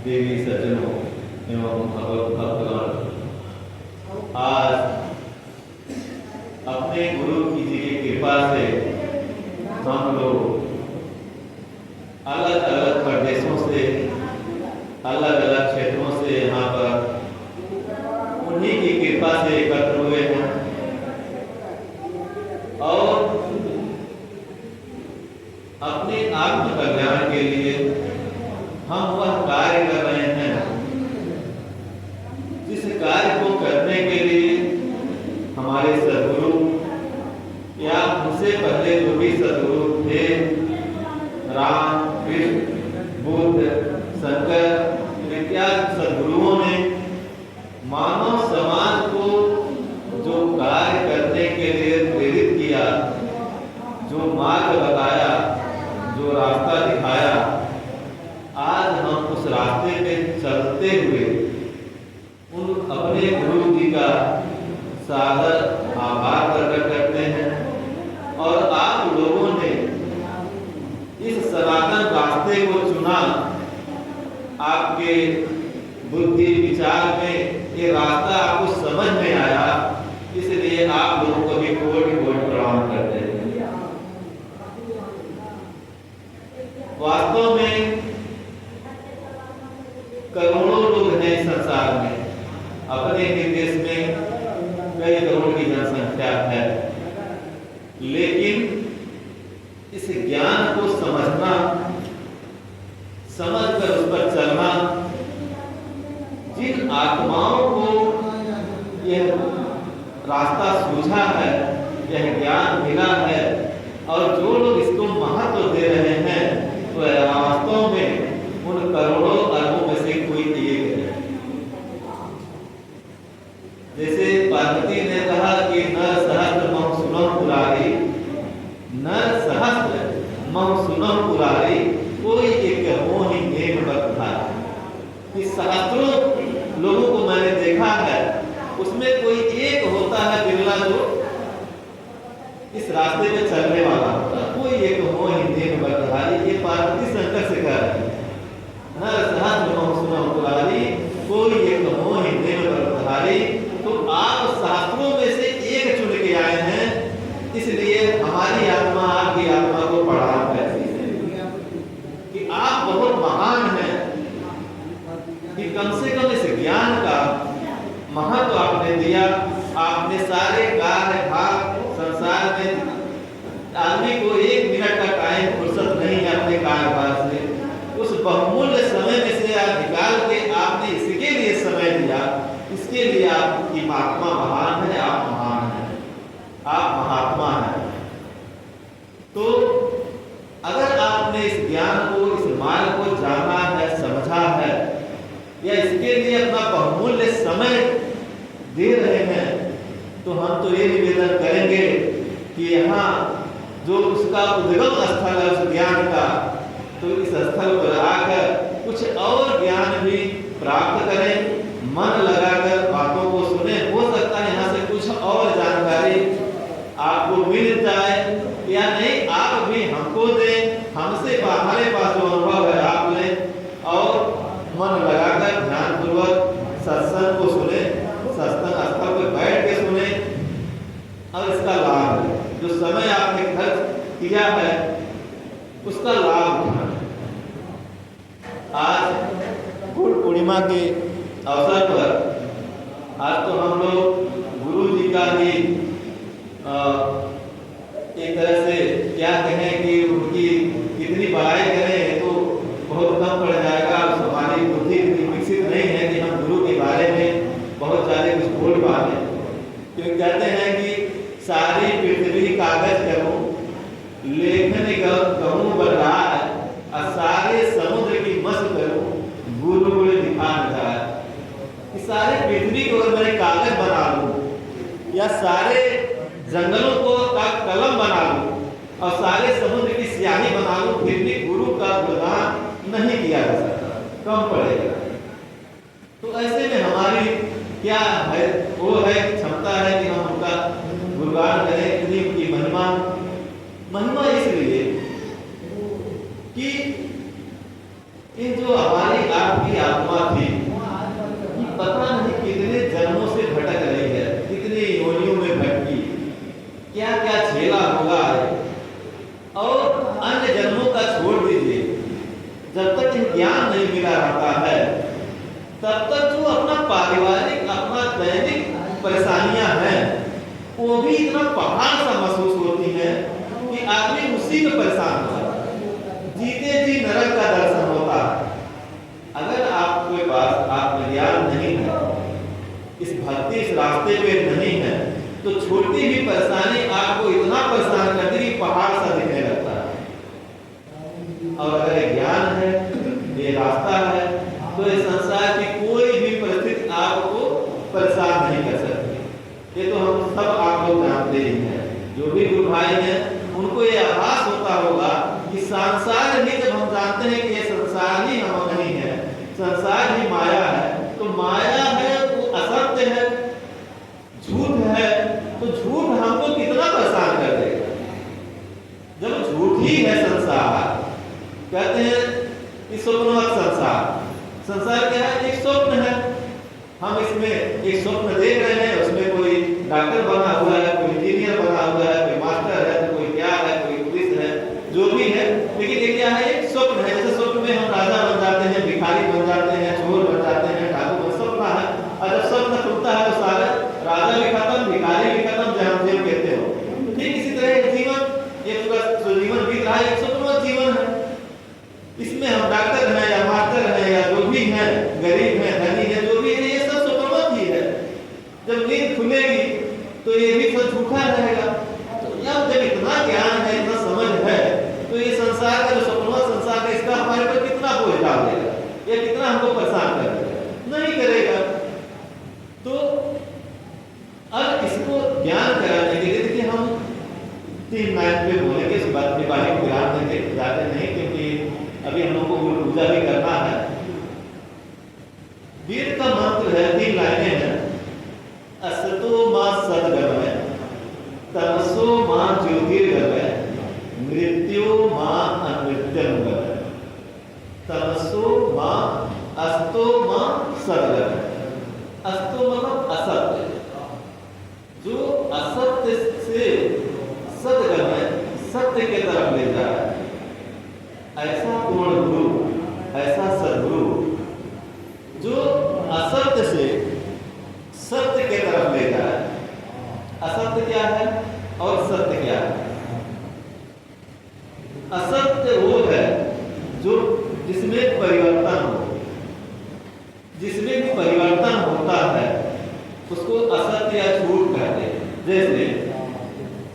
देवी सज्जनों एवं भगवत भक्तगण, आज अपने गुरु की जी की कृपा से हम लोग अलग अलग प्रदेशों से, अलग अलग क्षेत्रों से यहाँ पर उन्हीं की कृपा से एकत्र हुए हैं और अपने आत्म कल्याण के लिए हम वह कार्य कर रहे हैं जिस कार्य को करने के लिए हमारे सद्गुरु या उनसे पहले जो भी सद्गुरु थे, राम, कृष्ण, बुद्ध, शंकर इत्यादि सद्गुरुओं ने मानव समाज को जो कार्य करने के लिए प्रेरित किया, जो मार्ग बताया, जो रास्ता दिखाया, आज हम उस रास्ते पे चलते हुए उन अपने गुरु जी का सादर आभार प्रकट करते हैं और आप लोगों ने इस सनातन रास्ते को चुना। आपके बुद्धि विचार में ये रास्ता आपको समझ में आया, इसलिए आप लोगों को भी कोटि कोटि प्रणाम करते हैं। वास्तव में करोड़ों लोग हैं इस संसार में, अपने ही देश में कई करोड़ की जनसंख्या है, लेकिन इस ज्ञान को समझना, समझकर उस पर चलना, जिन आत्माओं को यह रास्ता सूझा है, यह ज्ञान मिला है और जो लोग इसको महत्व दे रहे हैं, तो वास्तव में उन करोड़ों अरबों में से कोई एक है। जैसे पार्वती ने कहा कि नर सहस्त्र मह सुनह पुरारी, नर सहस्त्र मह सुनह पुरारी, कोई एक मोहि नेम बतधारी। कि सहस्त्रों लोगों को मैंने देखा है, उसमें कोई एक होता है बिरला जो इस रास्ते पे चलने वाला होता है, कोई एक मोहि नेम बतधारी। ये पार्वती शंकर से कह रही है, नर सहस्त्र मह सुनह पुरारी, कोई एक मोहि नेम बतधारी। तो आप शास्त्रों में से एक चुन के आए हैं, इसलिए हमारी आत्मा आपकी आत्मा को प्रणाम करती है कि आप बहुत महान हैं, कि कम से कम इस ज्ञान का महत्व आपने दिया। आपने सारे कार्य भाग संसार में, आदमी को एक मिनट का टाइम फुर्सत नहीं है अपने कार्यभार से, उस बहुमूल्य समय में से आप निकाल के आपने इसके लिए समय दिया, इसके लिए आपकी महात्मा महान है, आप महान हैं, आप महात्मा हैं। तो अगर आपने इस ज्ञान को, इस मार्ग को जाना है, समझा है, या इसके लिए अपना बहुमूल्य समय दे रहे हैं, तो हम तो ये निवेदन करेंगे कि यहाँ जो उसका उद्गम स्थल है उस ज्ञान का, तो इस स्थल पर आकर कुछ और ज्ञान भी प्राप्त करें, मन लगाकर बातों को सुने। हो सकता है यहाँ से कुछ और जानकारी आपको मिल जाए, या नहीं आप भी हमको दें, हमसे हमारे पास जो अनुभव है आप लें और मन लगाकर ध्यानपूर्वक सत्संग को सुने, सत्संग स्थल पर बैठ के सुने और इसका लाभ है। जो समय आपने खर्च किया है उसका लाभ उठाएं। आज गुरु पूर्णिमा के अवसर पर आज तो हम लोग गुरु जी का ही एक तरह से क्या कहें कि उनकी कितनी बड़ाई करें तो बहुत कम पड़ जाएगा। हमारी बुद्धि इतनी विकसित नहीं है कि हम गुरु के बारे में बहुत ज़्यादा कुछ बोल पाए, क्योंकि कहते हैं कि सारी पृथ्वी कागज करूं, लेखन कहूं बलराज, और सारे समुद्र की मस्त करूं, गुरु गुरु दिखा न जाए। कि सारे पृथ्वी को अगर मैं कागज बना लूं, या सारे जंगलों को का कलम बना लूं, और सारे समुद्र की स्याही बना लो, फिर भी गुरु का गुणगान नहीं किया जा सकता, कम पड़ेगा। तो ऐसे में हमारी क्या है, वो है क्षमता है कि हम उनका गुणगान करें, इतनी उनकी महिमा इसलिए कि इन जो हमारी आपकी आत्मा थी, पता नहीं कितने जन्मों से भटक रही है, कितने योनियों में भटकी, क्या क्या झेला होगा, और अन्य जन्मों का छोड़ दीजिए, जब तक यह ज्ञान नहीं मिला रहता है तब तक जो अपना पारिवारिक, अपना दैनिक परेशानियां हैं वो भी इतना पहाड़ सा महसूस होती है कि आदमी उसी में परेशान होता है, जीते जी नरक का दर्शन होता है। अगर आपके पास आत्मज्ञान नहीं है, इस भक्ति, इस रास्ते पे नहीं है, तो छोटी भी परेशानी आपको इतना परेशान करती कि पहाड़ सा दिखने लगता है। और अगर ज्ञान है, ये रास्ता है, तो इस संसार की कोई भी परिस्थिति आपको परेशान नहीं कर सकती। ये तो हम सब आप लोग जानते ही हैं, जो भी गुरु भाई हैं उनको ये आभास होता होगा कि संसार ही, जब हम जानते हैं कि ये संसार ही हम नहीं है, संसार ही माया है, तो माया है वो असत्य है, झूठ है, तो झूठ हमको कितना परेशान कर देगा। जब झूठ ही है संसार, कहते हैं कि स्वप्नवत संसार, संसार क्या है, एक स्वप्न है, हम इसमें एक स्वप्न देख रहे हैं, उसमें कोई डॉक्टर बना हुआ है, कोई इंजीनियर बना हुआ है, कोई मास्टर है, तो कोई क्या है, कोई पुलिस है, जो भी है, लेकिन ये क्या है, एक स्वप्न है। जैसे स्वप्न में हम राजा बन जाते हैं, भिखारी बन जाते हैं, चोर बन जाते हैं, ठाकुर बन, स्वप्न है। और जब स्वप्न खुलता है तो सारा राजा भी खत्म, भिखारी भी खत्म, जहाँ जेल कहते हो। ठीक इसी तरह जीवन, ये पूरा जीवन बीत रहा है, एक स्वप्नवत जीवन है। इसमें हम डॉक्टर हैं या मास्टर हैं या जो भी हैं, गरीब हैं, धनी हैं, जो भी है, ये सब स्वप्नवत ही है। जब नींद खुलेगी तो ये भी सब झूठा रहेगा। तो जब इतना ज्ञान है, इतना समझ है, तो ये संसार का जो स्वप्नवत संसार है, इसका हमारे पर कितना बोझ डाल देगा, या कितना हमको परेशान कर देगा, नहीं करेगा। तो अब इसको ज्ञान कराने के लिए देखिए हम 3 मिनट में बोलेंगे, इस बात के बारे में ध्यान देंगे, जाते नहीं, क्योंकि अभी हम लोग को गुरु पूजा भी करना है। वेद का मंत्र है, 3 लाइनें हैं, असतो मां सद्गमय, तमसो मां ज्योतिर्गमय, मृत्यो मां अमृत्यंगमय। तमसो मां, अस्तो मां सद्गमय। अस्तो मतलब असत्य, जो असत्य से सद्गमय, सत्य के तरफ ले जा रहा है, ऐसा पूर्ण गुरु, ऐसा सद्गुरु जो असत्य से सत्य के तरफ ले जाए। असत्य क्या है और सत्य क्या है? असत्य वो है जो जिसमें परिवर्तन हो, जिसमें भी परिवर्तन होता है उसको असत्य या झूठ कहते हैं। जैसे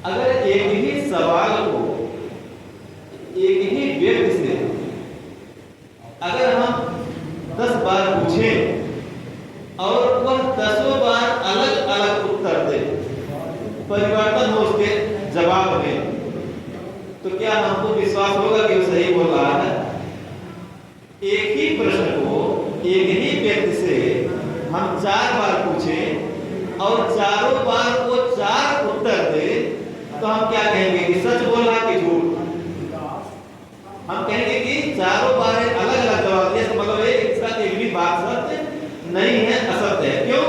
अगर एक ही सवाल को एक ही व्यक्ति से अगर हम 10 बार पूछें और वह 10 बार अलग अलग उत्तर दे, परिवर्तन हो उसके जवाब में, तो क्या हमको विश्वास होगा कि वो सही बोल रहा है? एक ही प्रश्न को एक ही व्यक्ति से हम 4 बार पूछें और चारों बार वो 4 उत्तर दे, तो हम क्या कहेंगे कि सच बोल रहा कि झूठ? हम कहेंगे कि चारों बार अलग अलग जवाब दिया, तो मतलब एक साथ एक भी बात सत्य नहीं है, असत्य है। क्यों?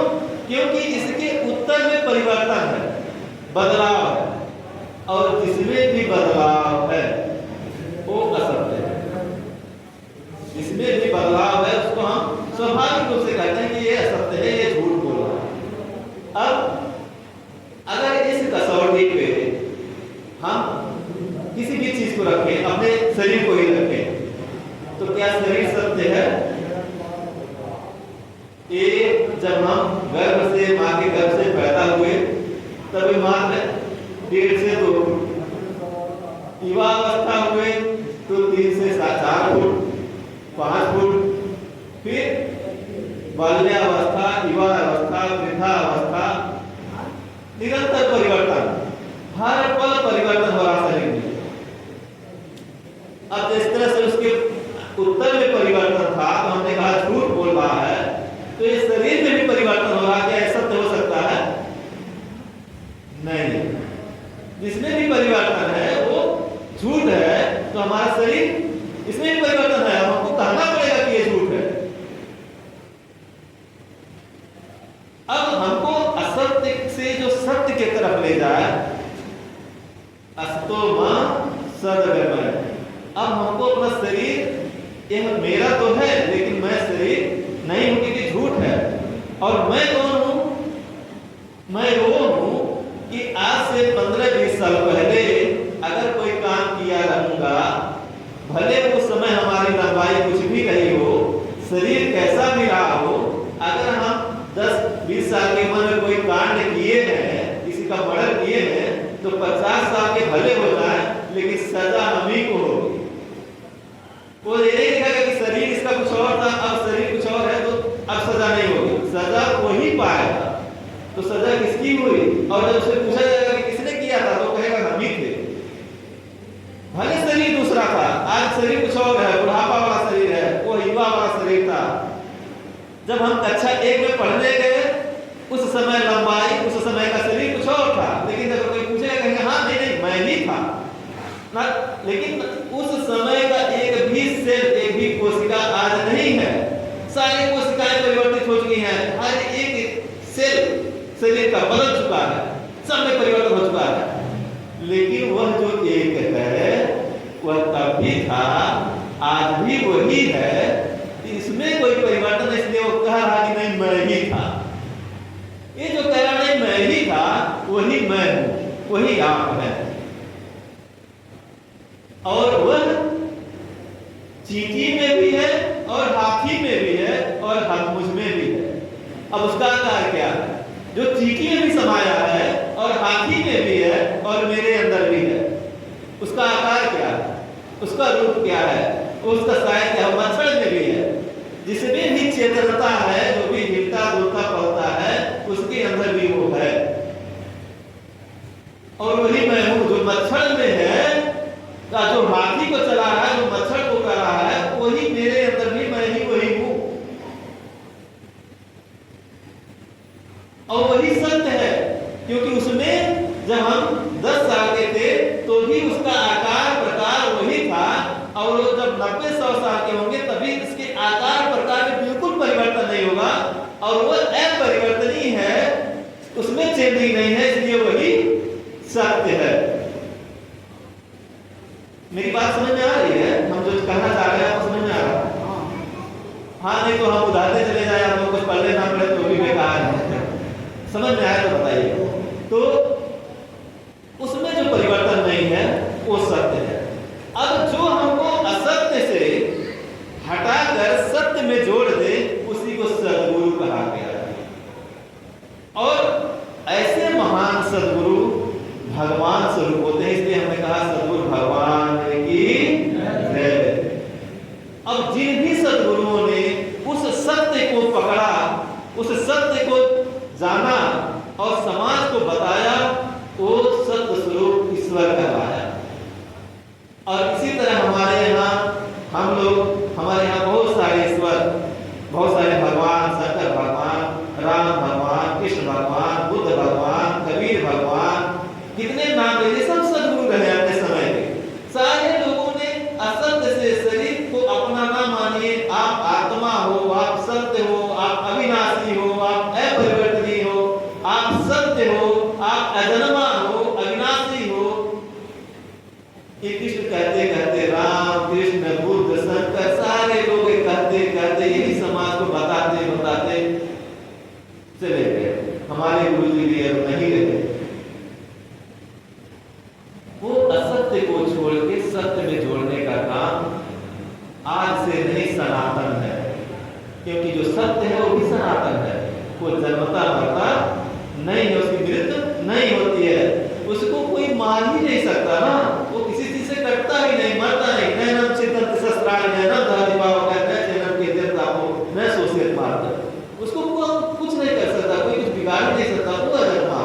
क्योंकि इसके उत्तर में परिवर्तन है, बदलाव है, और जिसमें भी बदलाव है वो असत्य है। जिसमें भी बदलाव है उसको हम स्वाभाविक रूप से कहते हैं कि ये असत्य है, ये झूठ बोल रहा है। अब अगर इस कसौटी पे हम किसी भी चीज को रखें, अपने शरीर को ही रखें, तो क्या शरीर सत्य है? ये जब हम गर्भ से, मां के गर्भ से पैदा हुए, तभी मात्र 1.5 से 2 फुट, युवा अवस्था हुए तो 3 से 4 फुट, 5 फुट, फिर बाल्यावस्था, युवा अवस्था, वृद्धा अवस्था, निरंतर परिवर्तन, हर पल परिवर्तन हो रहा शरीर में। हमारा शरीर इसमें भी परिवर्तन है, हमको कहना पड़ेगा कि ये झूठ है। अब हमको असत्य से जो सत्य की तरफ ले जाए, अस्तो मां सदगमय। अब हमको अपना शरीर, यह मेरा तो है लेकिन मैं शरीर नहीं हूं क्योंकि झूठ है। और मैं कौन हूं? मैं वो हूं कि आज से 15-20 साल पहले अगर कोई काम किया रहूंगा, भले उस समय हमारी लंबाई कुछ भी नहीं हो, शरीर कैसा भी रहा हो, अगर हम 10-20 साल की उम्र में कोई कांड किए हैं, किसी का मर्डर किए हैं, तो 50 साल के भले हो जाए लेकिन सजा हम ही को होगी। वो ये नहीं दिखाएगा कि शरीर इसका कुछ और था, अब शरीर कुछ और है तो अब सजा नहीं होगी, सजा वही पाएगा। तो सजा किसकी हुई? और जब उससे पूछा जाएगा कि किसने किया था, तो कहेगा हम ही थे। भले शरीर दूसरा था, आज शरीर कुछ और है, बुढ़ापा वाला शरीर है, वो युवा वाला शरीर था। जब हम कक्षा 1 में पढ़ने गए, उस समय लंबाई, उस समय का शरीर कुछ और था, लेकिन जब कोई पूछेगा कहेंगे हाँ नहीं मैं ही था ना। लेकिन उस समय का एक भी सेल, एक भी कोशिका आज नहीं है। सारी कोशिकाएं परिवर्तित हो चुकी हैं, हर एक सेल शरीर का बदल चुका है, सब में परिवर्तन हो चुका है। लेकिन वह जो एक है वह तब भी था, आज भी वही है, इसमें कोई परिवर्तन। इसलिए वो कह रहा कि नहीं मैं ही था। ये जो कह रहा नहीं मैं ही था, वही मैं हूं, वही आप है। और वह चींटी में भी है और हाथी में भी है और हम मुझ में भी है। अब उसका आकार क्या है? जो चींटी में भी समाया है और हाथी में भी है और मेरे अंदर भी है, उसका आकार क्या है? उसका रूप क्या है? उसका साइज क्या है? मच्छर में भी है, जिसमें भी चेतनता है, जो भी हिलता डुलता पलता है, उसके अंदर भी वो है। और वही मैं हूं जो मच्छर में है, जो हाथी को चला रहा है, जो मच्छर को कर रहा है, वही मेरे अंदर भी मैं ही वही हूं। और वही सत्य है, क्योंकि उसमें जब हम 10 साल के थे तो भी उसका आकार प्रकार वही था, और जब 90-100 साल के होंगे तभी इसके आकार प्रकार में बिल्कुल परिवर्तन नहीं होगा, और वो अपरिवर्तनीय है, उसमें चेंजिंग नहीं है, इसलिए वही सत्य है। मेरी बात समझ में आ रही है? हम जो कहना चाह रहे हैं आपको समझ में आ रहा है? हाँ, नहीं तो हम उदाहरण चले जाए, हम लोग कुछ पढ़ने ना पड़े तो भी बेकार है। समझ में आया तो बताइए। तो उसमें जो परिवर्तन नहीं है वो सत्य है। अब जो हमको असत्य से हटाकर सत्य में जोड़ दे, उसी को सद्गुरु कहा गया है। और ऐसे महान सद्गुरु भगवान स्वरूप होते हैं, इसलिए हमने कहा सद्गुरु भगवान की जय। अब जिन भी सद्गुरुओं ने उस सत्य को पकड़ा, उस सत्य को जाना और समाज को बताया, वो सत्य स्वरूप ईश्वर कहलाया। और इसी तरह हमारे यहाँ हमारे यहाँ बहुत सारे ईश्वर, बहुत सारे भगवान, शंकर भगवान, राम भगवान, कृष्ण भगवान, बुद्ध भगवान, कबीर भगवान, कितने नाम ले, सब सद्गुरु रहे अपने समय के। सारे लोगों ने असत्य से शरीर को अपना ना मानिए, आप आत्मा हो, आप सत्य हो, आप अविनाशी हो, आप अपरिवर्तनीय हो, आप सत्य हो, आप अजन्मा हो, अविनाशी हो। ये कृष्ण कहते कहते राम, कृष्ण, बुद्ध, शंकर, सारे लोग कहते कहते यही समाज को बताते बताते चले गए। हमारे गुरु जी भी अब नहीं रहे। वो असत्य को छोड़ के सत्य में जोड़ने का काम आज से नहीं, सनातन है। क्योंकि जो सत्य है वो भी सनातन है, वो जन्मता मरता नहीं है, उसकी मृत्यु नहीं होती है, उसको कोई मार ही नहीं सकता ना, वो किसी चीज से कटता ही नहीं, मरता नहीं। नैनम चितंत शस्त्राणि नैनम दहदिवाव कहते हैं, नैनम के देवता को न सोचित मारता, उसको कुछ नहीं कर सकता, कोई कुछ बिगाड़ नहीं सकता, वो अजन्मा।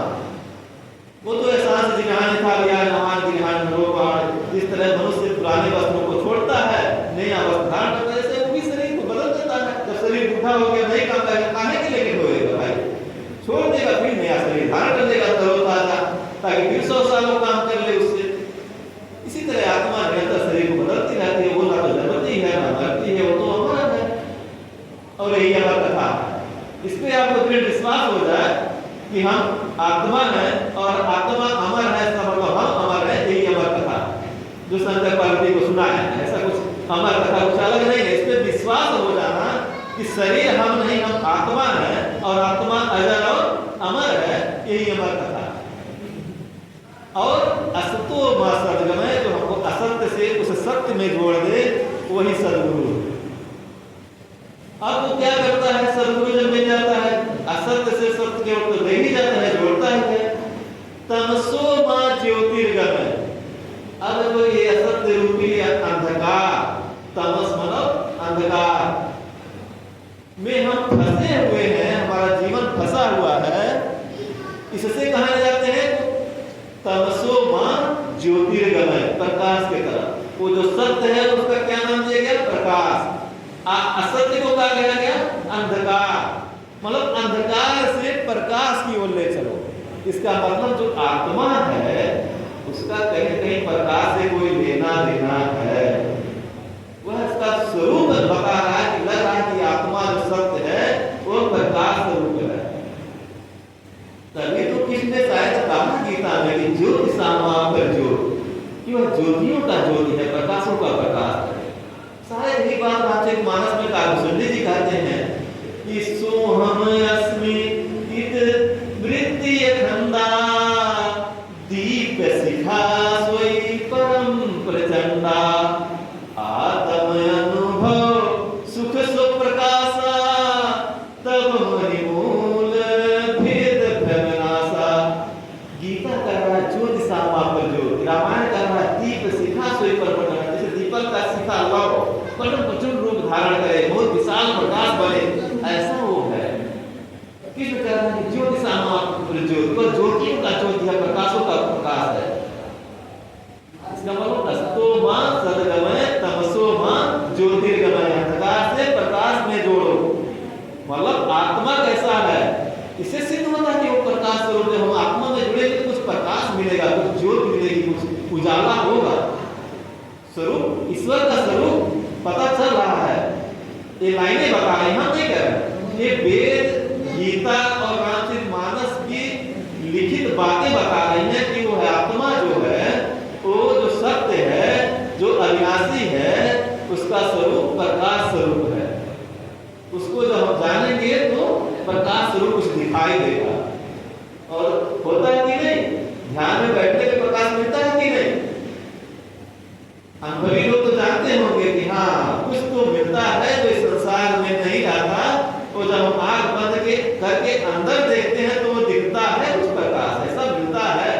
वो तो एहसास जिहान था या नहान जिहान रोगान, जिस तरह मनुष्य पुराने वस्त्रों को छोड़ता है, नया वस्त्र धारण करता है, ऐसे वो भी शरीर को बदल देता है। जब शरीर बूढ़ा हो गया, नहीं काम करेगा, खाने के लेके होएगा भाई, छोड़ देगा, फिर नया शरीर धारण कर लेगा तरोताजा, ताकि फिर 100 सालों काम कर ले उससे। इसी तरह आत्मा निरंतर शरीर को बदल मरती है वो तो अमर है, और यही अमर कथा है। इस पे आपको दृढ़ विश्वास हो जाए कि हम आत्मा है और आत्मा अमर है, इसका मतलब हम अमर है, यही अमर कथा जो संत पार्वती को सुना है। ऐसा कुछ अमर कथा कुछ अलग नहीं है। इस पे विश्वास हो जाना कि शरीर हम नहीं, हम आत्मा है और आत्मा अजर और अमर है, यही अमर कथा। और असतो मा सद्गमय, जो हमको असत्य से उस सत्य में जोड़ दे, वही सद्गुरु। अब वो क्या करता है सद्गुरु जब मिल जाता है, असत्य से सत्य के ओर तो ले ही जाता है, जोड़ता है। तमसो मा ज्योतिर्गमय, अब वो ये असत्य रूपी अंधकार, तमस मतलब अंधकार में हम फंसे हुए हैं, हमारा जीवन फंसा हुआ है, इससे कहा जाते हैं तमसो मां ज्योतिर्गमय, प्रकाश की तरफ। वो जो सत्य है उसका क्या नाम दिया गया? प्रकाश। असत्य को कहा गया अंधकार, मतलब अंधकार से प्रकाश की ओर ले चलो। इसका मतलब जो आत्मा है उसका कहीं कहीं प्रकाश से कोई लेना देना है, वह इसका स्वरूप बता रहा है कि लग रहा है कि आत्मा जो सत्य है वो प्रकाश स्वरूप है। तभी तो किसने शायद कहा गीता में कि ज्योति सामा पर ज्योति, कि वह ज्योतियों का ज्योति है, प्रकाशों का प्रकाश है। शायद ही बात रामचरितमानस में कालभूषण जी कहते हैं कि सोहम अस्मि इत वृत्ति अखंडा दीप शिखा सोई परम प्रचंडा आत्म अनुभव सुख सुप्रकाशा तब मणिमूल भेद भ्रमनाशा। गीता कह रहा है ज्योति सामा पर ज्योति, रामायण कह रहा है दीप शिखा सोई परम प्रचंडा। जैसे दीपक का शिखा लाओ परम प्रचंड रूप धारण करे, बहुत विशाल प्रकाश बने, ऐसा वो है। कृष्ण कह रहा है ज्योति सामा पर ज्योति, पर ज्योतियों का ज्योति है, प्रकाशों का प्रकाश है। इसका मतलब अस्तो मां सद्गमय तमसो मां ज्योतिर्गमय, अंधकार से प्रकाश में जोड़ो। मतलब आत्मा कैसा है, इससे सिद्ध होता है कि वो प्रकाश स्वरूप। जब हम आत्मा में जुड़ेंगे तो कुछ प्रकाश मिलेगा, कुछ ज्योति मिलेगी, कुछ उजाला होगा। स्वरूप ईश्वर का स्वरूप पता चल रहा है। ये लाइनें बता रहे हैं, हम नहीं कह रहे, ये वेद गीता और रामचरितमानस की लिखित बातें बता रही हैं कि वो है आत्मा जो है, वो जो सत्य है, जो अविनाशी है, उसका स्वरूप प्रकाश स्वरूप है। उसको जब हम जानेंगे तो प्रकाश स्वरूप कुछ दिखाई देगा। और होता है कि नहीं, ध्यान में बैठने पे प्रकाश मिलता है कि नहीं? अनुभवी लोग तो जानते होंगे कि हाँ कुछ तो मिलता है जो इस संसार में नहीं रहता। तो जब हम आँख बंद करके अंदर देखते हैं तो वो दिखता है कुछ प्रकाश, ऐसा मिलता है।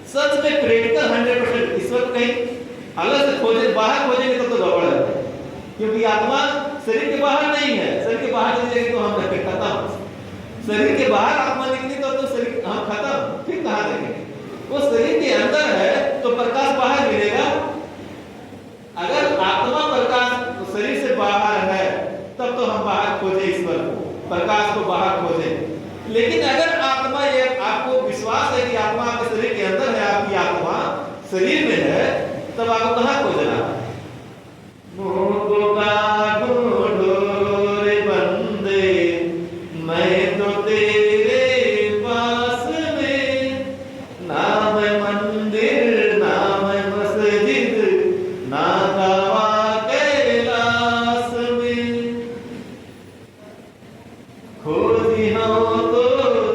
सच में प्रैक्टिकल 100% ईश्वर कहीं अलग से खोजे, बाहर खोजेंगे तो गड़बड़ है, क्योंकि आत्मा शरीर के बाहर नहीं है। शरीर के बाहर चली जाएगी तो हम रखे खत्म। शरीर के बाहर आत्मा निकली तो शरीर हम खत्म, फिर कहाँ देखेंगे? वो शरीर के अंदर है तो प्रकाश बाहर मिलेगा। अगर आत्मा प्रकाश शरीर से बाहर है तब तो हम बाहर खोजे ईश्वर को, प्रकाश को बाहर खोजे। लेकिन अगर आत्मा, ये आपको विश्वास है कि आत्मा आपके शरीर के अंदर है, आपकी आत्मा शरीर में है, तब आपको कहाँ खोजना? मुझको का ढूंढो रे बंदे, मैं तो तेरे पास में, ना मैं मंदिर ना मैं मस्जिद ना कावा कैलाश में, खोजी हो तो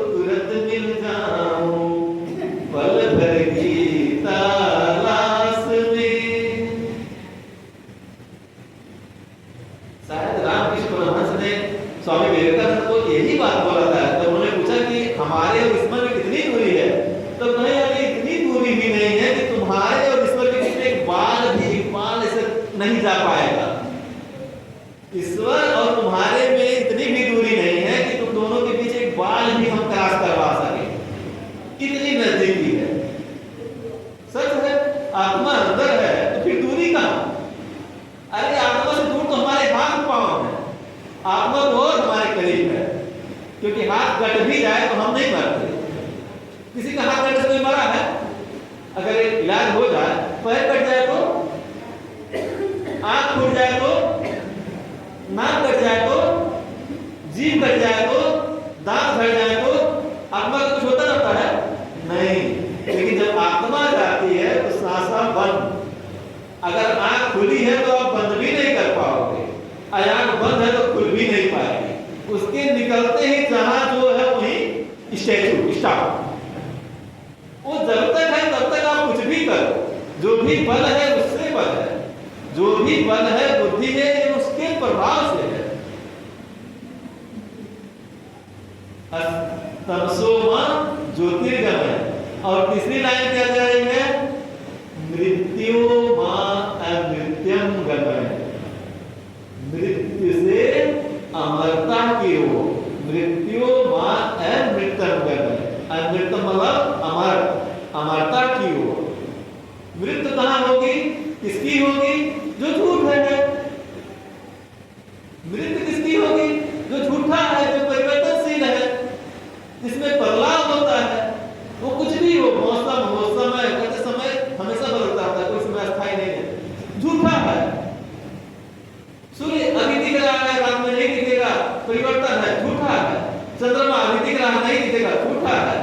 तुरंत मिल जाऊं पल भर की तलाश में। शायद रामकृष्ण परमहंस ने स्वामी विवेकानंद को यही बात बोला था। तो उन्होंने पूछा कि हमारे और ईश्वर में कितनी दूरी है? तो कहे अभी इतनी दूरी भी नहीं है कि तुम्हारे और ईश्वर के बीच में एक बाल भी ऐसे नहीं जा पाएगा। ईश्वर और तुम्हारे में इतनी भी दूरी नहीं है कि तुम दोनों के बीच एक बाल भी हम क्रॉस करवा सके, इतनी नजदीकी है। सच है, आत्मा अंदर है तो फिर दूरी कहां? अरे आत्मा से दूर तो हमारे हाथ पांव है, आत्मा बहुत हमारे करीब है। क्योंकि हाथ कट भी जाए तो हम नहीं मरते। किसी का हाथ कट से कोई मरा है? अगर इलाज हो जाए, पैर कट जाए तो, आंख फूट जाए तो अगर आंख खुली है तो आप बंद भी नहीं कर पाओगे, आंख बंद है तो खुल भी नहीं पाएगी। उसके निकलते ही जहां जो है वही स्टैचू स्टॉप। वो जब तक है तब तक आप कुछ भी करो, जो भी बल है उससे बल है, जो भी बल है बुद्धि है ये उसके प्रभाव से है। तमसो मां ज्योतिर्गमय। और तीसरी लाइन क्या कह रही है? मृत्यु मां अमृत्यम गमय। मृत्यु से अमरता की ओर, मृत्यु मां अमृतम गमय। अमृतम मतलब अमर, अमरता की ओर। मृत्यु कहां होगी? किसकी होगी? जो झूठ है। मृत्यु किसकी होगी? जो झूठा है, जो परिवर्तनशील है, जिसमें बदलाव होता है। वो कुछ भी हो, मौसम हो, समय करते समय हमेशा बदलता रहता है, कोई समय अस्थायी नहीं है। झूठा है। सूर्य अभी दिख रहा है, रात में नहीं दिखेगा, परिवर्तन है, झूठा है। चंद्रमा अभी दिख रहा नहीं दिखेगा, झूठा है।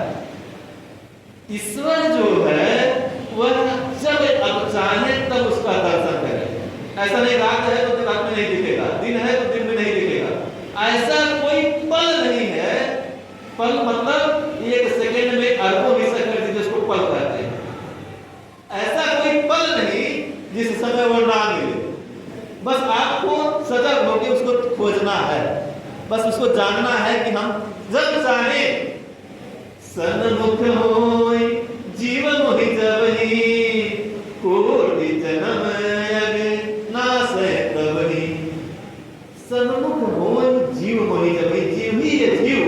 ईश्वर जो है वह जब अब चाहे तब उसका दर्शन करे। ऐसा नहीं रात है तो रात में नहीं दिखेगा, दिन है तो दिन में नहीं दिखेगा, ऐसा कोई पल नहीं है। पल मतलब एक सेकंड में अरबों हिस्सा कर दीजिए, उसको पल कहते हैं। ऐसा कोई पल नहीं जिस समय वो ना मिले। बस आपको सजग होकर उसको खोजना है, बस उसको जानना है कि हम जब चाहे सन्मुख होय जीवन मोहि जबहि, कोटि जन्म अगे नासै तबहि। सन्मुख होय जीव मोहि जबहि। जीव ही ये जीव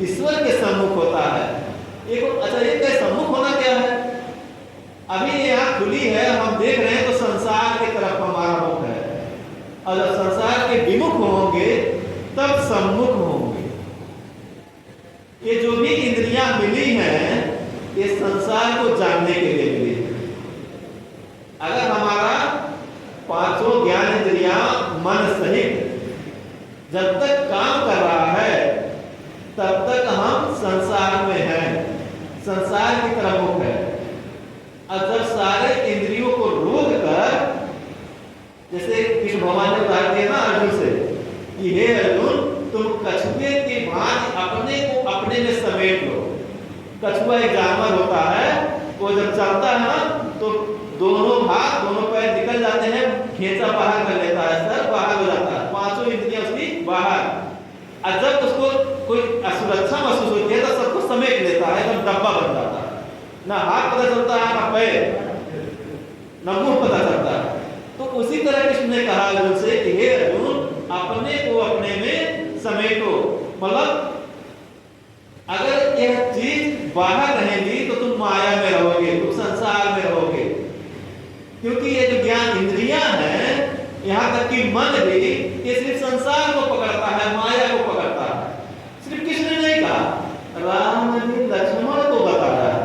ईश्वर के सम्मुख होता है। एक अच्छा ये क्या सम्मुख होना क्या है? अभी यहाँ खुली है, हम देख रहे हैं तो संसार की तरफ हमारा मुख है, और जब संसार के विमुख होंगे तब सम्मुख होंगे। ये जो भी इंद्रियां मिली हैं ये संसार को जानने के लिए मिली है। अगर हमारा पांचों ज्ञान इंद्रियां मन सहित जब तक काम कर रहा है तब तक हम संसार में हैं, संसार की तरफ मुख है। और जब सारे इंद्रियों को रोक कर, जैसे कृष्ण भगवान ने कहा दिया ना अर्जुन से कि हे अर्जुन तुम कछुए के भांति अपने को अपने में समेट लो। कछुआ एक जानवर होता है, वो जब चलता है ना तो दोनों हाथ दोनों पैर निकल जाते हैं, खींचा बाहर कर लेता है, सर बाहर हो जाता है, पांचों इंद्रियां उसकी बाहर। और जब उसको कोई असुरक्षा महसूस होती है तो सबको समेट लेता है, एकदम डब्बा बन जाता है, ना हाथ पता चलता है ना पैर ना मुंह पता चलता है। तो उसी तरह कृष्ण ने कहा अर्जुन से कि हे अर्जुन अपने को अपने में समेटो। मतलब अगर यह चीज बाहर रहेगी तो तुम माया में रहोगे, तुम संसार में रहोगे। क्योंकि ये जो ज्ञान इंद्रियां हैं, यहाँ तक कि मन भी, ये सिर्फ संसार को पकड़ता है, माया को पकड़ता है। सिर्फ कृष्ण ने नहीं कहा, राम ने लक्ष्मण को बताया है।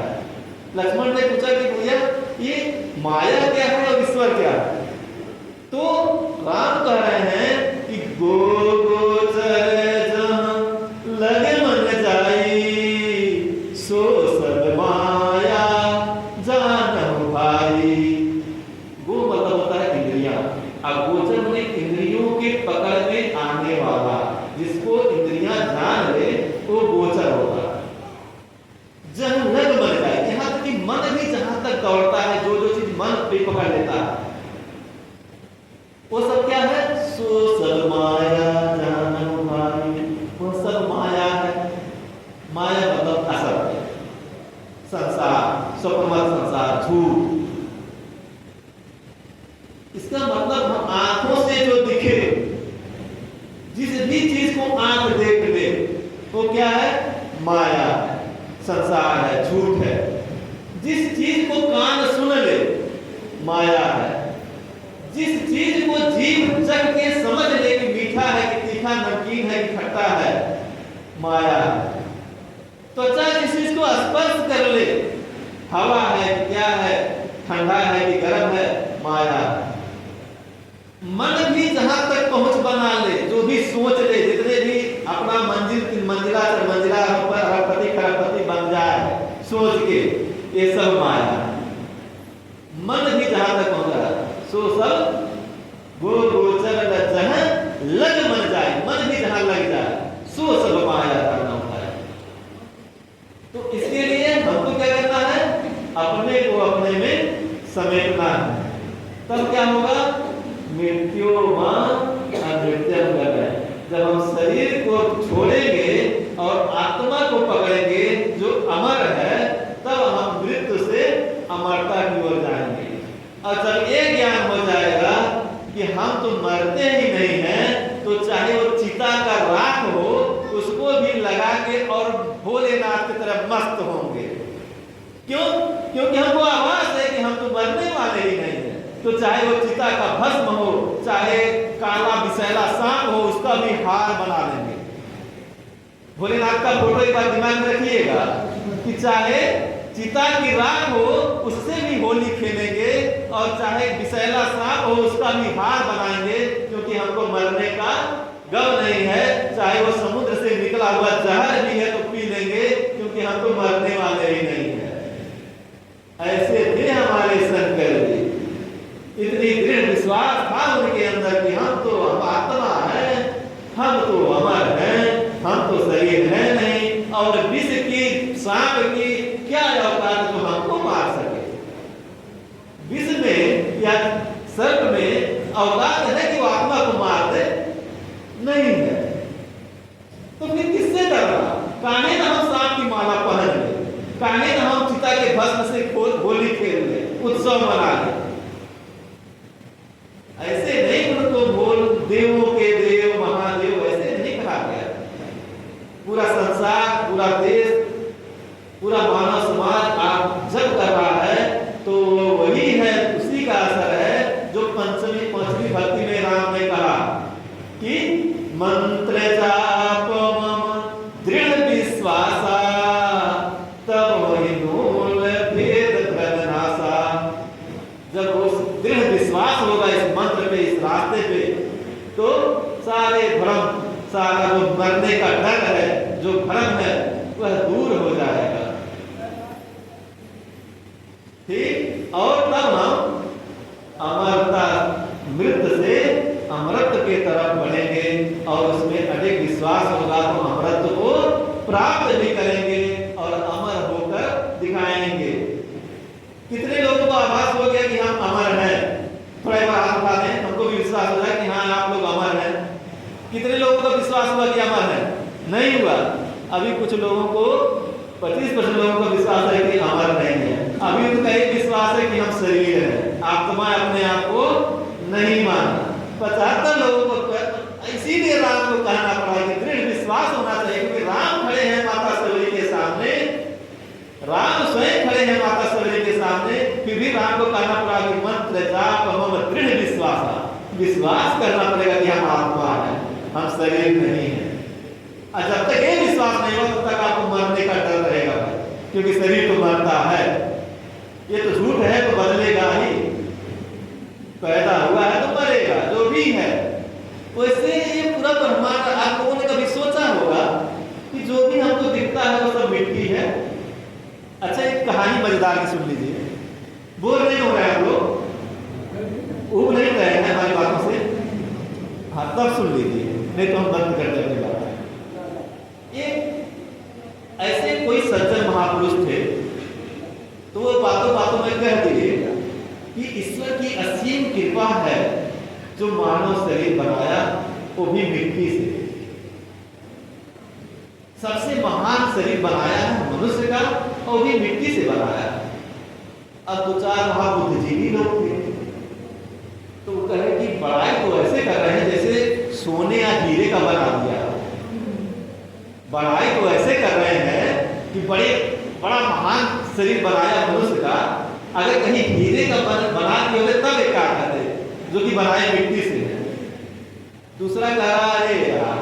लक्ष्मण ने पूछा कि भैया ये माया क्या है और ईश्वर क्या है? तो राम कह रहे हैं कि गो गोचर जहां लगे मन जाई, सो सब माया जानहु भाई। गो मतलब होता है इंद्रियां, और गोचर माने इंद्रियों के पकड़ में आने वाला, जिसको इंद्रियां जान ले वो गोचर होता है। जहां लग मन जाए, यहाँ तक कि मन भी जहां तक दौड़ता है, जो जो चीज मन पे पकड़ लेता है वो सब क्या है? सो सब माया जानहु भाई। वो सब माया है। माया मतलब असत्य, संसार, स्वप्नमय संसार, झूठ। इसका मतलब हम आंखों से जो दिखे, जिस भी चीज को आंख देख ले वो क्या है? माया है, संसार है, झूठ है। जिस चीज को कान सुन ले माया है। जिस चीज को जीभ चख के समझ ले कि मीठा है कि तीखा, नमकीन है कि खट्टा है, माया है। त्वचा जिस चीज को स्पर्श कर ले, हवा है कि क्या है, ठंडा है कि गर्म है, माया है। मन भी जहां तक पहुंच बना ले, जो भी सोच ले, जितने भी अपना मंजिला से मंजिला पर हरपति खरपति बन जाए सोच के, ये सब माया है। मन भी जहां तक पहुंचा सो सब गो गोचर जहाँ लग मन जाए, मन भी जहाँ लग जाए सो सब माया करना होता है। तो इसके लिए हमको क्या करना है, अपने को अपने में समेटना है। तब क्या होगा, मृत्युमान अमृत्यम कर रहे हैं। जब हम शरीर को छोड़ेंगे और आत्मा को पकड़ेंगे जो अमर है, तब हम मृत्यु से अमरता की ओर जाएंगे। और जब ये ज्ञान हो जाएगा कि हम तो मरते ही नहीं हैं, तो चाहे वो चिता का राख हो उसको भी लगा के और भोलेनाथ की तरफ मस्त होंगे। क्यों? क्योंकि हमको आभास है कि हम तो मरने वाले ही नहीं हैं। तो चाहे वो चिता का भस्म हो, चाहे काला विषैला सांप हो, उसका भी हार बना देंगे। भोलेनाथ का फोटो एक बार दिमाग में रखिएगा कि चाहे चिता की राख हो उससे भी होली खेलेंगे, और चाहे विषैला सांप हो उसका भी हार बनाएंगे, क्योंकि हमको मरने का गम नहीं है। चाहे वो समुद्र से निकला हुआ जहर भी है तो पी लेंगे, क्योंकि हम तो मरने वाले ही नहीं है। ऐसे थे हमारे शंकर जी, इतनी दृढ़ विश्वास था उनके अंदर कि हम तो आत्मा है, हम तो अमर हैं, हम तो शरीर है नहीं, और विष की सांप की क्या औकात जो हमको मार सके। विष में या सर्प में औकात है कि वो आत्मा को मार दे? नहीं है। तो फिर किससे डरना? काहे ना हम सांप की माला पहन ले, काहे ना हम चिता के भस्म से होली खेल ले, उत्सव मना ले। ऐसे नहीं उनको बोल देवों के देव महादेव ऐसे नहीं कहा गया। पूरा संसार, पूरा देश, पूरा मानव समाज आप जब कर रहा है तो वही है, उसी का असर है जो पांचवी भक्ति में राम ने कहा कि मंत्र जाप मम दृढ़ विश्वासा तब वही मूल भेद प्रदनासा। जब उस दृढ़ विश्वास होगा इस मंत्र पे, इस रास्ते पे, तो सारे भ्रम, सारा जो मरने का डर है, जो भ्रम है, वह दूर हो जाएगा। ठीक? और तब हम अमरता, मृत्यु से अमृत के तरफ बढ़ेंगे, और उसमें अधिक विश्वास होगा तो अमृत को प्राप्त भी करेंगे और अमर होकर दिखाएंगे। कितने लोगों को आभास हो गया कि हम अमर हैं? थोड़ा एक बार हाथ उठा दें, हमको भी विश्वास हो जाए कि हाँ आप लोग अमर हैं। कितने लोगों को विश्वास हुआ कि अमर है? नहीं हुआ। अभी कुछ लोगों को 25% लोगों को विश्वास है कि अमर नहीं है। अभी तो कहीं विश्वास है कि हम शरीर हैं, आत्मा अपने आप को नहीं माना। 75 लोगों को इसीलिए राम को कहना पड़ा कि दृढ़ विश्वास होना चाहिए, क्योंकि राम खड़े हैं माता सबरी के सामने, राम स्वयं खड़े हैं माता सबरी के सामने, फिर भी राम को कहना पड़ा कि मंत्र जाप मम दृढ़ विश्वास करना पड़ेगा कि हम आत्मा है, हम शरीर नहीं है। और जब तक ये विश्वास नहीं होगा तब तक आपको मरने का डर रहेगा, क्योंकि शरीर तो मरता है, ये तो झूठ है तो बदलेगा ही, पैदा हुआ है तो मरेगा, जो भी है। वैसे ये पूरा ब्रह्मांड, आप लोगों ने कभी सोचा होगा कि जो भी हमको दिखता है वो सब मिट्टी है? अच्छा एक कहानी मजेदार की सुन लीजिए। बोर नहीं हो रहे हैं हम लोग, उब नहीं रहे हैं हमारी बातों से? हाँ तब सुन लीजिए, नहीं तो हम बंद कर देंगे बात। ये ऐसे कोई सज्जन महापुरुष थे, तो वो बातों बातों में कह दिए कि ईश्वर की असीम कृपा है जो मानव शरीर बनाया, वो भी मिट्टी से। सबसे महान शरीर बनाया है मनुष्य का, और भी मिट्टी से बनाया। अब 2-4 महाबुद्धिजीवी लोग थे, तो वो कहे कि बड़ाई तो ऐसे कर रहे हैं जैसे सोने या हीरे का बना दिया। बड़ाई तो ऐसे कर रहे हैं कि बड़ा महान शरीर बनाया मनुष्य का, अगर कहीं हीरे का बना दिए होते तब एक काम करते, जो कि बनाए मिट्टी से है। दूसरा कह रहा अरे यार,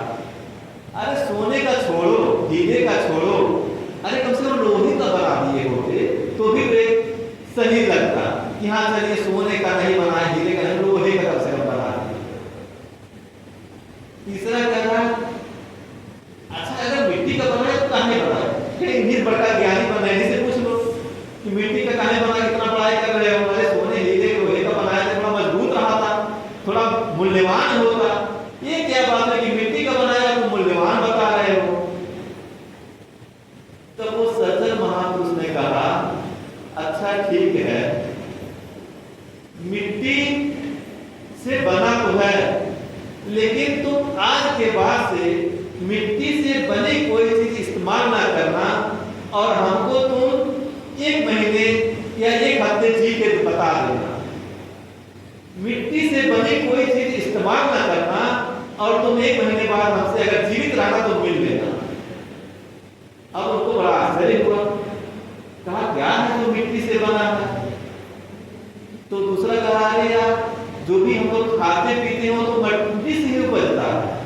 अरे सोने का छोड़ो, हीरे का छोड़ो, अरे कम से कम लोहे का बना दिए होते तो भी एक सही लगता कि हाँ चलिए सोने का नहीं बनाए, हीरे का नहीं, लोहे का कम से कम बना दिए। तीसरा कह रहा अच्छा अगर मिट्टी का बनाए तो कहां बनाए? फिर बड़का ज्ञानी बनाने से पूछ लो कि मिट्टी का कहां बनाए, कितना पढ़ाई कर रहे हो? अरे सोने हीरे लोहे का बनाया तो बड़ा मजबूत थोड़ा मूल्यवान होगा। ये क्या बात है कि मिट्टी का बनाया तो मूल्यवान बता रहे हो। तब वो सज्जन महापुरुष ने कहा अच्छा ठीक है, मिट्टी से बना तो है, लेकिन तुम आज के बाद से मिट्टी से बनी कोई चीज इस्तेमाल ना करना और हमको तुम 1 महीने या 1 हफ्ते जी के बता देना। मिट्टी से बनी कोई चीज इस्तेमाल ना करना और तुम 1 महीने बाद हमसे अगर जीवित रहना तो मिल लेना। अब उनको बड़ा आश्चर्य हुआ, कहा क्या है जो मिट्टी से बना है? तो दूसरा कहा अरे यार, जो भी हम लोग खाते पीते हो तो मिट्टी से ही उपजता है।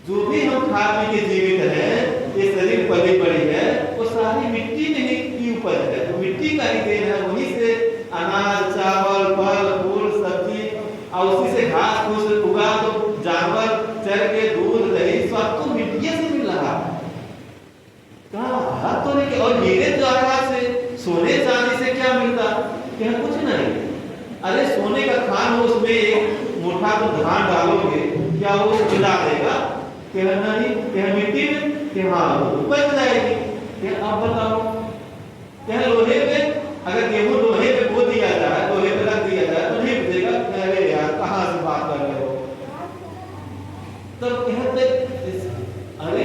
जो भी हम खा पी के जीवित है, ये शरीर पली पड़ी है, वो सारी मिट्टी में ही की उपज है। तो मिट्टी का ही देन है, वहीं से अनाज, चावल, फल, फूल, सब्जी और उसी से घास फूस उगा तो जानवर चर के दूध दही सब तो मिट्टी से मिल रहा है। कहा तो नहीं, और हीरे जवाहरात से, सोने चांदी से क्या मिलता? क्या कुछ नहीं। अरे सोने का खान हो, उसमें एक मुट्ठा तो धान डालोगे, क्या वो मिला देगा? कहना नहीं, क्या मिट्टी में? क्या हाँ उपज जाएगी। क्या आप बताओ, क्या लोहे में अगर गेहूं लोहे में बो दिया जाए, लोहे में रख दिया जाए तो नहीं उपजेगा? अरे यार कहाँ से बात कर रहे हो? तब कहते अरे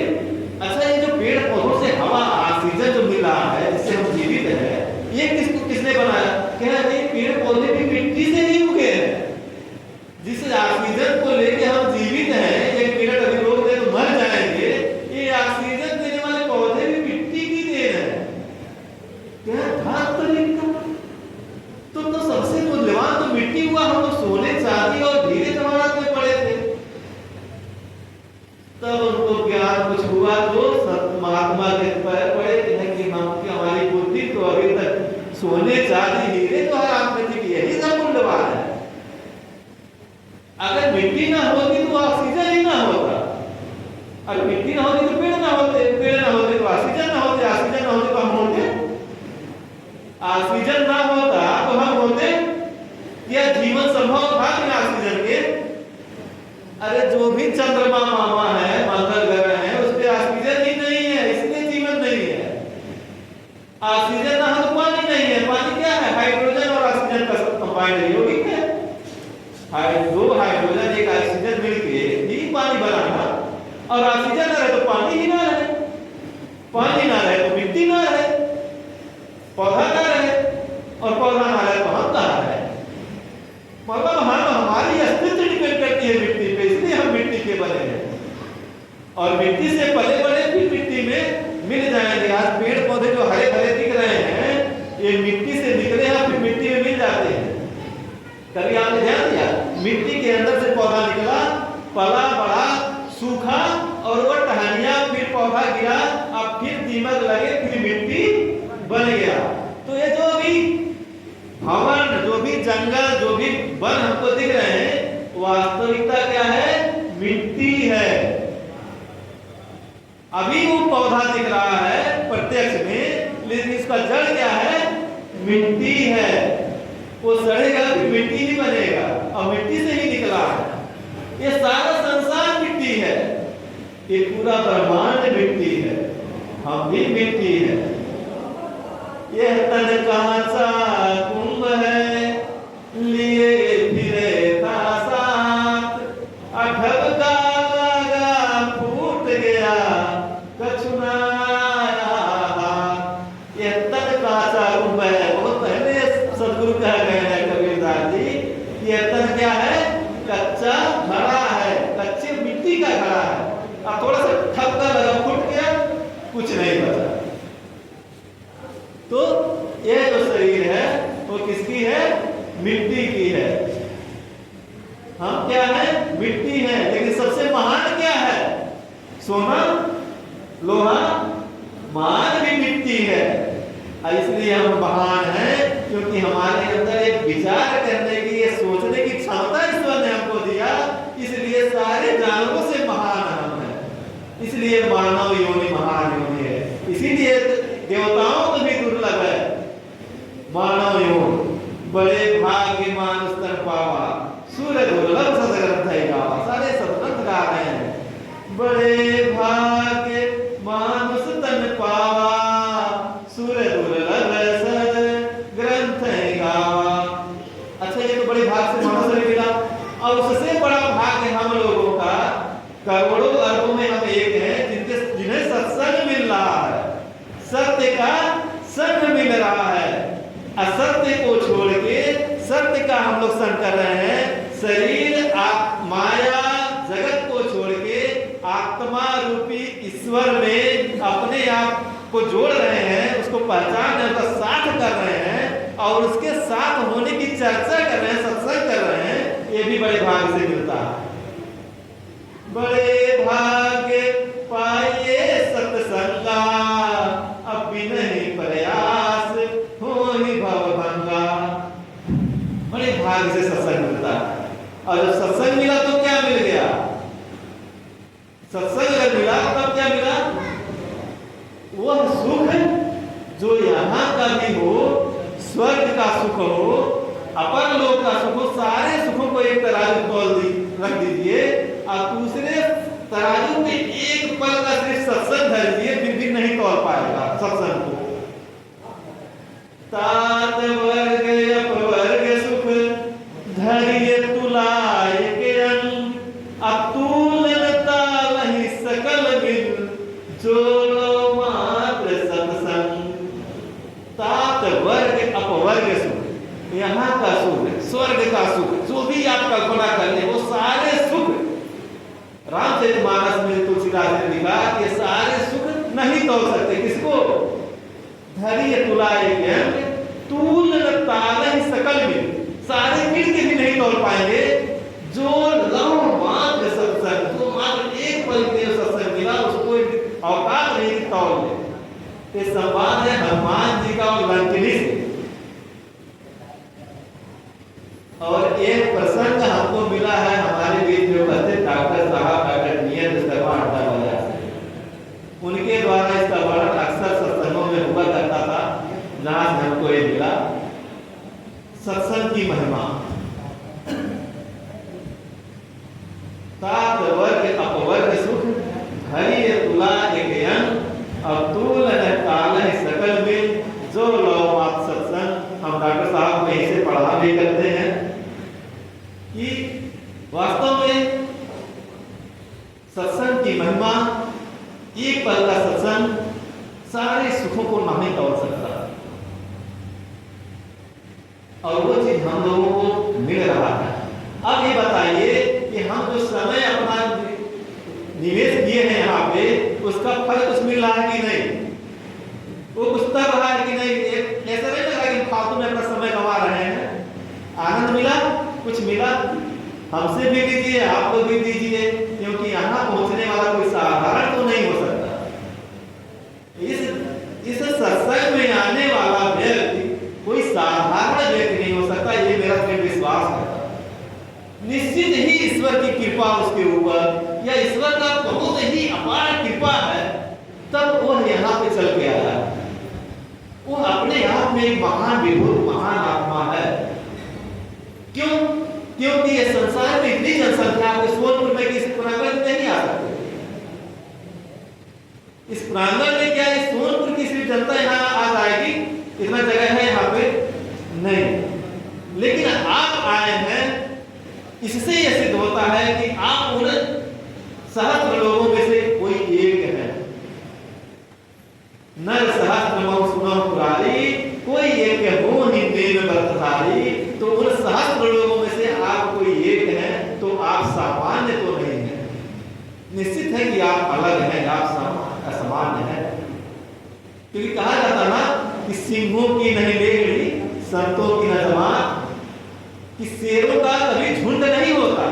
अच्छा, ये जो पेड़ पौधों से हवा ऑक्सीजन जो मिल रहा है, जिससे हम जीवित है, ये किसने बनाया? कह रहे पेड़ पौधे भी मिट्टी से ही उगे हैं। जिस ऑक्सीजन को लेके हम जीवित हैं, एक मिनट अभी रोक दे तो मर जाएंगे, ये ऑक्सीजन देने वाले पौधे भी मिट्टी की देन है। क्या धात तो सबसे मूल्यवान तो मिट्टी हुआ। हम लोग सोने चांदी और हीरे जवाहरात में पड़े थे। तब उनको ज्ञान कुछ हुआ तो महात्मा के पैर पड़े कि हमारी बुद्धि तो अभी तक सोने चांदी हीरे जवाहरात में थी, यही सब मूल्यवान है। अगर मिट्टी ना होती तो ऑक्सीजन ही ना होता, अगर मिट्टी ना होती तो पेड़ ना होते, पेड़ ना होते तो ऑक्सीजन ना होते, ऑक्सीजन ना होते तो हम होते, ऑक्सीजन ना होता तो हम होते। क्या जीवन संभव था बिना ऑक्सीजन के? अरे जो भी चंद्रमा मामा है, मंगल ग्रह है, उस पे ऑक्सीजन ही नहीं है, इसलिए जीवन नहीं है। ऑक्सीजन ना हो तो पानी नहीं है। पानी क्या है? हाइड्रोजन और ऑक्सीजन का कंबाइंड यौगिक है। दो हाइड्रोजन एक ऑक्सीजन मिलके ही पानी बना था, और ऑक्सीजन ना रहे तो पानी ही ना रहे, पानी ना रहे तो मिट्टी ना रहे, पौधा ना रहे, और पौधा ना रहे तो हम कहाँ रहे? मतलब हमारी अस्तित्व डिपेंड करती है मिट्टी पे, इसलिए हम मिट्टी के बने हैं। और मिट्टी से पले बड़े भी मिट्टी में मिल जाएंगे। आज पेड़ पौधे जो हरे भरे दिख रहे हैं, ये मिट्टी से निकले हैं, फिर मिट्टी में मिल जाते हैं। कभी आपने ध्यान दिया? मिट्टी के अंदर से पौधा निकला, पला, बड़ा, सूखा, और वो टहनिया, फिर पौधा गिरा, अब फिर दीमक लगे, फिर मिट्टी बन गया। तो ये जो भी भवन, जो भी जंगल, जो भी वन हमको दिख रहे हैं, वास्तविकता क्या है? मिट्टी है। अभी वो पौधा दिख रहा है प्रत्यक्ष में, लेकिन इसका जड़ क्या है? मिट्टी है। वो सड़ेगा फिर मिट्टी ही बनेगा, और मिट्टी से ही निकला है। ये सारा संसार मिट्टी है, ये पूरा ब्रह्मांड मिट्टी है, हम भी मिट्टी है। यह तन कांचा कुंभ है, लिए फिरे था साथ, अठब का लगा फूट गया, कछुनाया। यह तन कांचा कुंभ है। बहुत पहले सदगुरु कह गए हैं कबीरदास जी, यह तन क्या है? कच्चा घड़ा है, कच्चे मिट्टी का घड़ा है। अब थोड़ा सा ठपका लगा, फूट गया, कुछ नहीं बचा। तो यह जो शरीर है वो किसकी है? मिट्टी की है। हम क्या है? मिट्टी है। लेकिन सबसे महान क्या है? सोना, लोहा, महान भी मिट्टी है। इसलिए हम महान हैं क्योंकि हमारे अंदर एक विचार करने की, ये सोचने की क्षमता ईश्वर ने हमको दिया। इसलिए सारे जानवरों से महान हम हैं। इसलिए मानव योनि महान योनि है। इसीलिए देवताओं को भी दुर्लभ है मानव योनि। बड़े भाग्य मानुष तन पावा, सूरज और उससे बड़ा भाग्य हम लोगों का, करोड़ों अरबों में हम एक हैं जिन्हें सत्संग मिल रहा है, सत्य का संग मिल रहा है। असत्य को छोड़ के सत्य का हम लोग संग कर रहे हैं। शरीर माया जगत को छोड़ के आत्मा रूपी ईश्वर में अपने आप को जोड़ रहे हैं, उसको पहचान रहे हैं, उसका साथ कर रहे हैं और उसके साथ होने की चर्चा कर रहे हैं, सत्संग कर रहे हैं। ये भी बड़े भाग्य से मिलता है। बड़े भाग्य पाइए सत्संगा, अब भी नहीं प्रयास हो ही भवभंगा। बड़े भाग्य से सत्संग मिलता है। और जब सत्संग मिला तो क्या मिल गया? सत्संग अगर मिला तब क्या मिला? वह सुख जो यहाँ का भी हो, स्वर्ग का सुख हो, अपर लोक का सुख हो, सारे सुखों को एक तराजू तौल रख दीजिए और दूसरे तराजू में एक पल का सिर्फ सत्संग धर दीजिए, फिर भी नहीं तौल पाएगा सत्संग को। तात वर्ग अपवर्ग सुख धैर्य तुलाय के अंग, अतुलनता वही सकल मिल जोड़ो मात्र सत्संग। तात वर्ग अपवर्ग सुख, यहाँ का सुख, स्वर्ग का सुख, जो भी आप कल्पना कर ले, वो सारे सुख रामचरितमानस में तुलसीदास ने लिखा कि सारे सुख नहीं तोल सकते। किसको? धैर्य तुलाय के अंग, तूल ताल ही सकल मिल, सारे मिल के भी नहीं तोल पाएंगे। जो लव मात्र सत्संग, जो मात्र एक पल के सत्संग मिला, उसको औकात नहीं तौल ले। ये संवाद है हनुमान जी का और लंकिनी से। और एक प्रसंग हमको मिला है हमारे बीच में उपस्थित डॉक्टर साहब, डॉक्टर नीरज शर्मा अड्डा बाजार से। उनके द्वारा इसका वर्णन अक्सर सत्संगों में हुआ करता था, जहां से हमको ये मिला सत्संग की महिमा। तात वर्ग अपवर्ग सुख धैर्य तुलाय के अंग, अतुल ताल सकल मिल जो लो मात सत्संग। हम डॉक्टर साहब में इसे पढ़ा भी करते हैं कि वास्तव में सत्संग की महिमा, एक पल का सत्संग सारे सुखों को नहीं तोड़ सकता। और वो चीज हम लोगों को मिल रहा है। अब ये बताइए कि हम जो समय अपना निवेश किए हैं यहाँ पे, उसका फल कुछ मिल रहा है कि नहीं? वो कुछ तर रहा है कि नहीं? ऐसा नहीं लग रहा कि फालतू में अपना समय गंवा रहे हैं। आनंद मिला, कुछ मिला, हमसे भी लीजिए, आप लोग भी दीजिए, क्योंकि यहाँ पहुंचने वाला कोई साधारण तो नहीं हो सकता। इस सत्संग में आने वाला व्यक्ति कोई साधारण व्यक्ति नहीं हो सकता, ये मेरा दृढ़ विश्वास है। निश्चित ही ईश्वर की कृपा उसके ऊपर, या ईश्वर का बहुत ही अपार कृपा है, तब वह यहाँ पे चल के आया। वो अपने आप में एक महान विभूत, महान आत्मा है। क्यों? क्योंकि ये संसार में इतनी जनसंख्या, आप सोनपुर में किसी प्रांगण में नहीं आ सकते। इस प्रांगण में क्या इस सोनपुर की सिर्फ जनता यहाँ आ जाएगी? इतना जगह है यहाँ पे? नहीं। लेकिन आप आए हैं, इससे यह सिद्ध होता है कि आप उन सहस्त्र लोगों में से कोई एक है। नर सहस्त्र मम सुनम पुरारी, कोई एक हो ही देव बरतधारी। तो उन सहस्त्र लोगों में से आप कोई एक हैं, तो आप सामान्य तो नहीं है। निश्चित है कि आप अलग हैं, आप असामान्य हैं। क्योंकि कहा जाता ना कि सिंहों की नहीं लेगड़ी, संतों की न जमात, कि शेरों का कभी झुंड नहीं होता।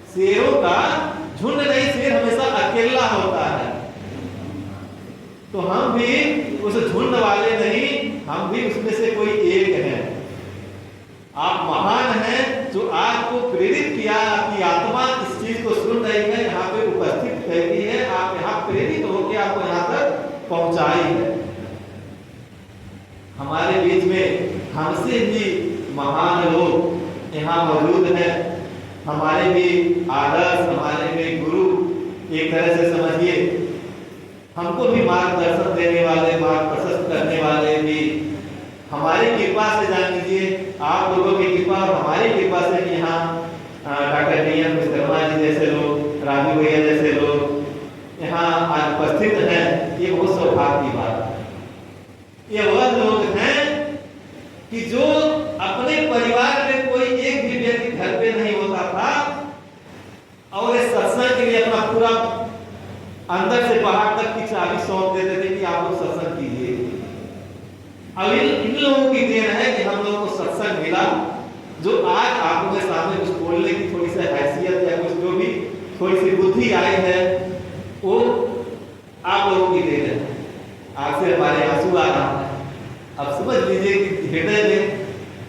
शेरों का झुंड नहीं, शेर हमेशा अकेला होता है। तो हम भी उस झुंड वाले नहीं, हम भी उसमें से कोई एक हैं। आप महान हैं, जो आपको प्रेरित किया, आपकी आत्मा इस चीज को सुन रही है, यहाँ पे उपस्थित रहती है, आप यहाँ प्रेरित होकर आपको यहाँ तक पहुंचाई है। हमारे बीच में हमसे भी महान लोग यहाँ मौजूद हैं। हमारे भी आदर्श, हमारे भी गुरु, एक तरह से समझिए हमको भी मार्गदर्शन देने वाले, मार्ग प्रशस्त करने वाले भी हमारी कृपा से, जान लीजिए आप लोगों की कृपा और हमारी कृपा से यहाँ नियम विश्वकर्मा जी जैसे लोग, राजू भैया जैसे लोग यहाँ आज उपस्थित हैं, ये बहुत सौभाग्य की बात है। ये वह लोग हैं कि जो अपने परिवार में कोई एक भी व्यक्ति घर पे नहीं होता था और इस सत्संग के लिए अपना पूरा अंदर से बाहर तक की चाबी सौंप देते थे कि आप लोग सत्संग कीजिए। अब इन लोगों की देन है कि हम लोगों को सत्संग मिला, जो आज आप लोगों के सामने कुछ बोलने की थोड़ी सी हैसियत या कुछ जो भी थोड़ी सी बुद्धि आई है, वो आप लोगों की देन है। आज से हमारे आंसू आ रहा है। अब समझ लीजिए कि हृदय में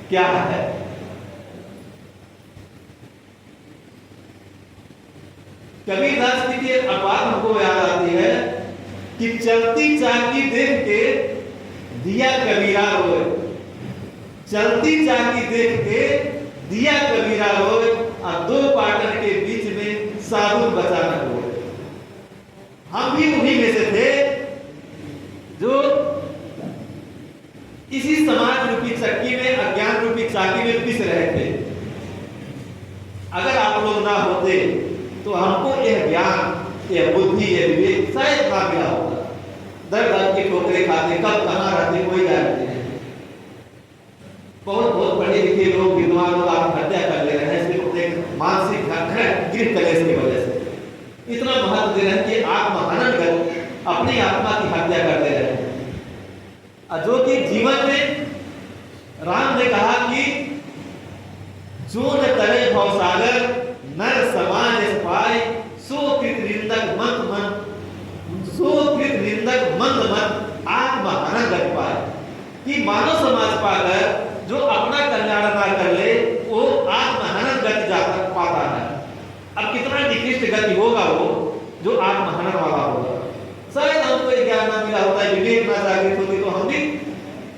क्या है। कबीरदास जी की एक बात हमको याद आती है कि चलती चाकी देख के दिया कबीरा रोए, चलती चाकी देख के दिया कबीरा रोए, और दो पाटन के बीच में साबुन बचाना रोए। हम भी उन्हीं में से थे जो इसी समाज रूपी चक्की में, अज्ञान रूपी चाकी में पिस रहे थे। अगर आप लोग ना होते तो हमको यह ज्ञान, यह बुद्धि, यह विवेक शायद ना मिला होता। दर दर की ठोकरें खाते, कब कहाँ रहते कोई जानते नहीं। बहुत बहुत पढ़े लिखे लोग, विद्वान लोग आत्महत्या कर ले रहे हैं सिर्फ एक मानसिक गृह कलेश की वजह से। इतना महत्व दे रहे हैं कि आत्महनन कर अपनी आत्मा की हत्या कर दे रहे हैं। जो कि जीवन में राम ने कहा कि जो न तरे भवसागर नर समाज पाए, सो कृत निंदक मंद मन, सो कृत निंदक मंद मन आत्महनन कर पाए। कि मानव समाज पाकर जो अपना कल्याण ना कर ले, वो आत्महनन गति जाता पाता है। अब कितना निकृष्ट गति होगा वो जो आत्महनन वाला होगा। शायद हमको ज्ञान ना मिला होता है, विवेक ना जागृत होती, तो हम भी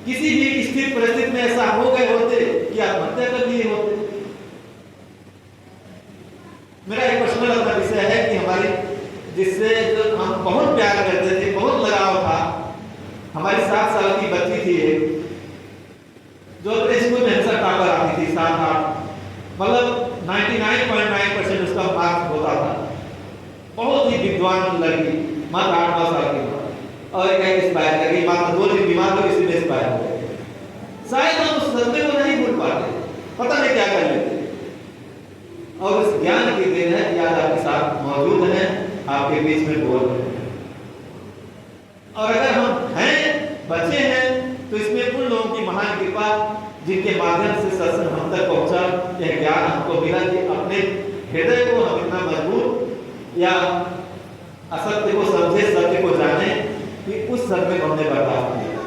किसी भी स्थिर परिस्थिति में ऐसा हो गए होते कि आत्महत्या कर लिए होते। मेरा एक पर्सनल अपना विषय है कि हमारी जिससे जो हम बहुत प्यार करते थे, बहुत लगाव था, हमारी 7 साल की बच्ची थी एक, जो अपने स्कूल में हमेशा टॉपर आती थी, 7-8 मतलब 99.9% उसका मार्क्स होता था। बहुत ही विद्वान लड़की, मात्र 8-9 साल की, और एक एक्सपायर कर गई, मात्र 2 दिन बीमार हो, इसी में एक्सपायर हो गए। शायद हम उस सदमे को नहीं भूल पाते, पता नहीं क्या कर लेते। और उस ज्ञान की देन है कि आज आपके साथ मौजूद हैं, आपके बीच में बोल रहे हैं। और अगर हम हैं, बचे हैं, तो इसमें उन लोगों की महान कृपा जिनके माध्यम से सत्संग हम तक पहुंचा, यह ज्ञान हमको मिला कि अपने हृदय को हम इतना मजबूत या असत्य को समझे, सत्य को जाने कि उस सत्य को हमने बर्दाश्त किया,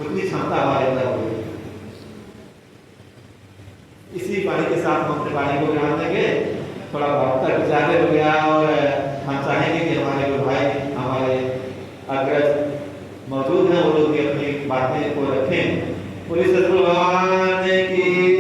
उतनी क्षमता हमारे अंदर हुई। इसी वाणी के साथ हम अपने वाणी को ग्रहण देंगे। थोड़ा वक्त तक ज्यादा हो गया और हम चाहेंगे कि हमारे जो भाई, हमारे अग्रज मौजूद हैं, वो लोग भी अपनी बातें को रखें। पुलिस सदगुरु भगवान की